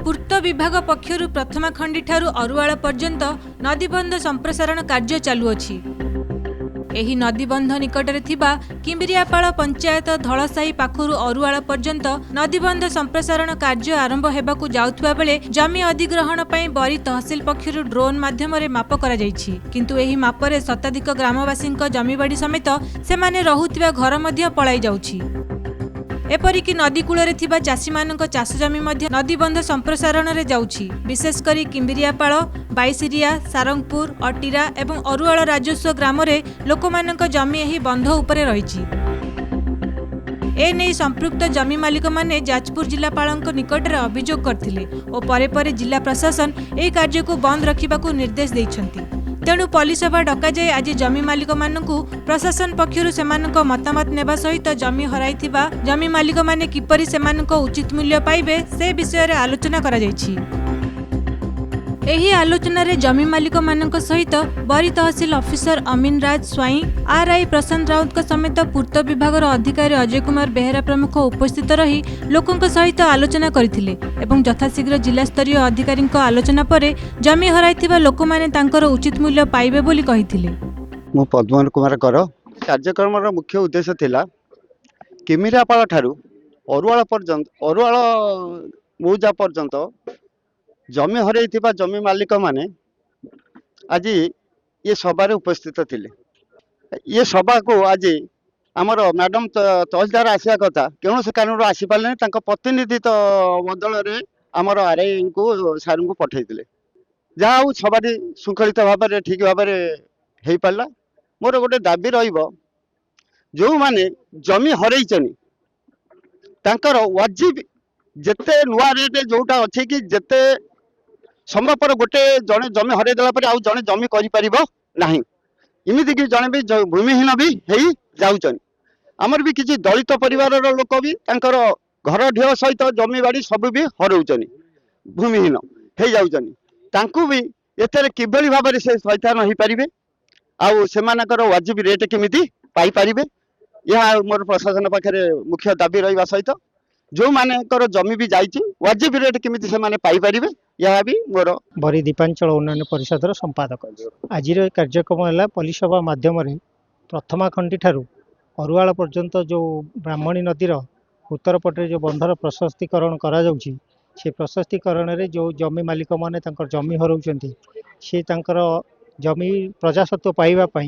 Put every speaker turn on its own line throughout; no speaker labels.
पूर्त विभाग पक्षरु प्रथमा खंडी ठारू अरुआल पर्यंत नदीबंध संप्रसारण कार्य चालुअछि। एही नदीबंध निकटरे थिबा किंबिरियापाल पंचायत धळसाही पाखरु अरुआल पर्यंत नदीबंध संप्रसारण कार्य आरंभ हेबाकु जाउथबा बेले जमी अधिग्रहण पई बरी तहसील पक्षरु ड्रोन माध्यमरे माप करा जाइछि, किंतु एही मापरे शताधिक ग्रामवासींक जमीबाड़ी समेत सेमाने रहुथिबा घर मध्य पळाई जाउछि। एपरिकी नदी कूଳରେ ଥିବା ଚାଷୀମାନଙ୍କ ଚାଷ ଜମି ମଧ୍ୟ ନଦୀବନ୍ଧ ସମ୍ପ୍ରସାରଣରେ ଯାଉଛି। ବିଶେଷ କରି କିମ୍ବିରିଆପାଳ, ବାଇସିରିଆ, ସାରଙ୍ଗପୁର, ଅଟିରା ଏବଂ ଅରୁଆଳ ରାଜସ୍ୱ ଗ୍ରାମରେ ଲୋକମାନଙ୍କ ଜମି ଏହି ବନ୍ଧ ଉପରେ ରହିଛି। एने संपृक्त जमी मालिक माने जाजपुर जिलापालଙ୍କ निकटरे अभियोग करथिले और परे परे जिला प्रशासन एही कार्य को बंद रखिबाकू निर्देश दैछन्ति। तेणु पुलिस सभा डका जाय आज जमी मालिक मानकू प्रशासन पक्षरु सेमानक मतामत नेबा सहित जमी हराइथिबा जमी मालिक माने किपरि सेमानक उचित मूल्य पाइबे से विषय रे आलोचना करा जायछि। एही आलोचना रे जमी मालिक मानक सहित बरी तहसील ऑफिसर अमीन राज स्वाई, आरआई प्रशांत राउत समेत पूर्त विभाग अधिकारी अजय कुमार बेहेरा प्रमुख उपस्थित रही लोकों सहित आलोचना करथिले एवं यथाशीघ्र जिला स्तरीय अधिकारी आलोचना पर जमी हराइथिबा लोक माने तांकर उचित मूल्य पाइबे बोली कहिथिले।
मु पद्मन कुमार कर कार्यक्रम मुख्य उद्देश्य थिला किमिरापाल ठारू अरुआल पर्यंत अरुआल मौजा पर्यंत जमी हरई जमी मालिक माने आज ये सभा उपस्थित थिले। ये सभा को आज आमर मैडम तहसीलदार आसिया कथा कौन से कारण आसी पारे प्रतिनिधि बदल में आमर आरआई को सार को पठे जहाँ सभा श्रृंखलित भाव में ठीक भाव हो पारा। मोर गोटे दाबी रो माने जमी हरई वाजिब जेते नुआ रेट जोटा अच्छे कि जेते समय पर गोटे जड़े जमी हरई देला आउ जड़े जमी कर इमिति कि जड़े भी भूमिहीन भी हो जाऊन। आमर भी किसी दलित परिवार लोक भी घर ढिह सहित जमी बाड़ी सब भी हरउचनी भूमिहीन हो जाऊन। तांकु भी एथरे किभली भाव में से सैतान हो पारे आउ सेमानकर वाजिब रेट केमिति पाई पारिबे यह मोर प्रशासन पाखे मुख्य दाबी रहा सहित जो मानकर जमी भी जाइए वाजिब रेट केमिति से माने पाई पारिबे यह भी मोर।
बरी दीपांचल उन्नयन परिषद संपादक आज कार्यक्रम है पुलिस सभा माध्यम प्रथमा खंडी ठारू अरुआल पर्यंत जो ब्राह्मणी नदीर उत्तर पटे जो बंधर प्रशस्तीकरण करा जाउछि से प्रशस्तीकरण में जो जमी मालिक माने तांकर जमी हरउछन्ति से तांकर जमी प्रजासत्व पाइबापी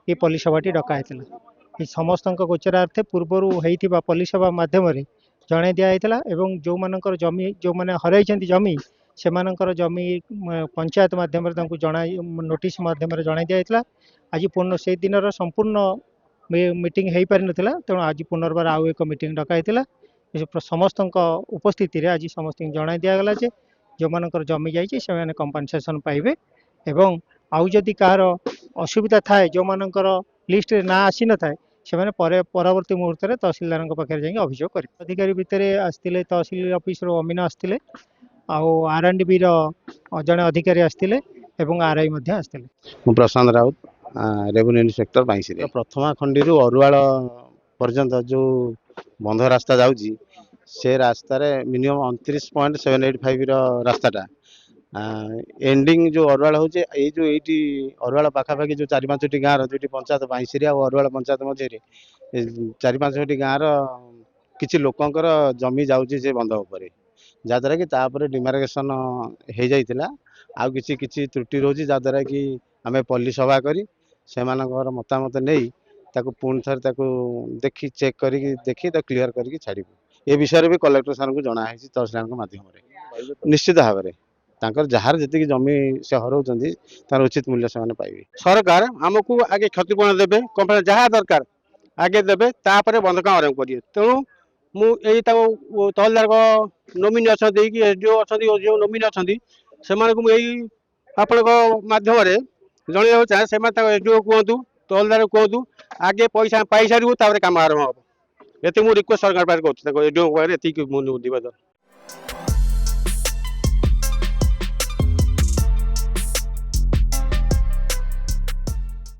ये पुलिस सभाटी डकाइला। समस्त गोचरार्थे पूर्वर होइथिबा पुलिस सभा माध्यम जणाई दिया एवं जो मानकर जमी जो माने हरई जमी से मानकर जमी पंचायत माध्यम नोटिस माध्यम जणाई दिया। आज पूर्ण से दिन संपूर्ण मीटिंग हो पारि नथिला तेणु आज पुनर्बार आउ एक मीटिंग डकाइला। समस्त उपस्थिति आज समस्त जणाई दिगला जे जो मानकर जमी जाइए से माने कंपनसेशन पाइबे एवं आउ जदि कहार असुविधा थाए जो मानकर लिस्ट ना आसी न थाए से माने परवर्ती मुहूर्त में तहसीलदार पाखे जाए अभियोग कर अधिकारी भितर आसते तहसील ऑफिस अमीन आसते आर&बी जड़े अधिकारी आसते आरआई आसते।
प्रशांत राउत रेवेन्यू इंस्पेक्टर बाईसिरिया प्रथमा खंडी अरुआल पर्यंत जो बंध रास्ता जाऊँगी से रास्तार मिनिमम 29.785 रास्ताटा एंडिंग जो अरुआल हो जो ये अरुआल पाखापाखि जो 4-5टी गाँव जो पंचायत बाईसिरिया और अरुआल पंचायत मध्य 4-5टी गाँव किसी लोकंर जमी जाऊँगी से बंध उपर जहाँद्वारा कि तापर डिमार्केशन हो जाता आउ किसी त्रुटि रोचे जहाँद्वारा कि आम पुलिस सभा करी से मतामत नहीं ताको पुणी थे देखी चेक करके देखी क्लीयर करके छाड़ू ये विषय भी कलेक्टर सार को जनाई तहसीलदार माध्यम निश्चित भाव में तांकर जार जी जमी से हरउचंदी तार उचित मूल्य से पाइबे। सरकार आमको आगे क्षतिपूर्ण देवे कंपनी जहाँ दरकार आगे देवे तापर बंध काम आरंभ करेंगे। तेणु मुझे तहसीलदार नोमिनी अच्छा एसडीओ अच्छा जो नोमिनी अच्छा से आपण माध्यम जन चाहे से एसडीओ कहतु तहसीलदार कहतु आगे पैसा पाई सारू कम आरंभ हम ये रिक्वेस्ट सरकार पाखे कर एसडीओ पाखे ये निवेदन।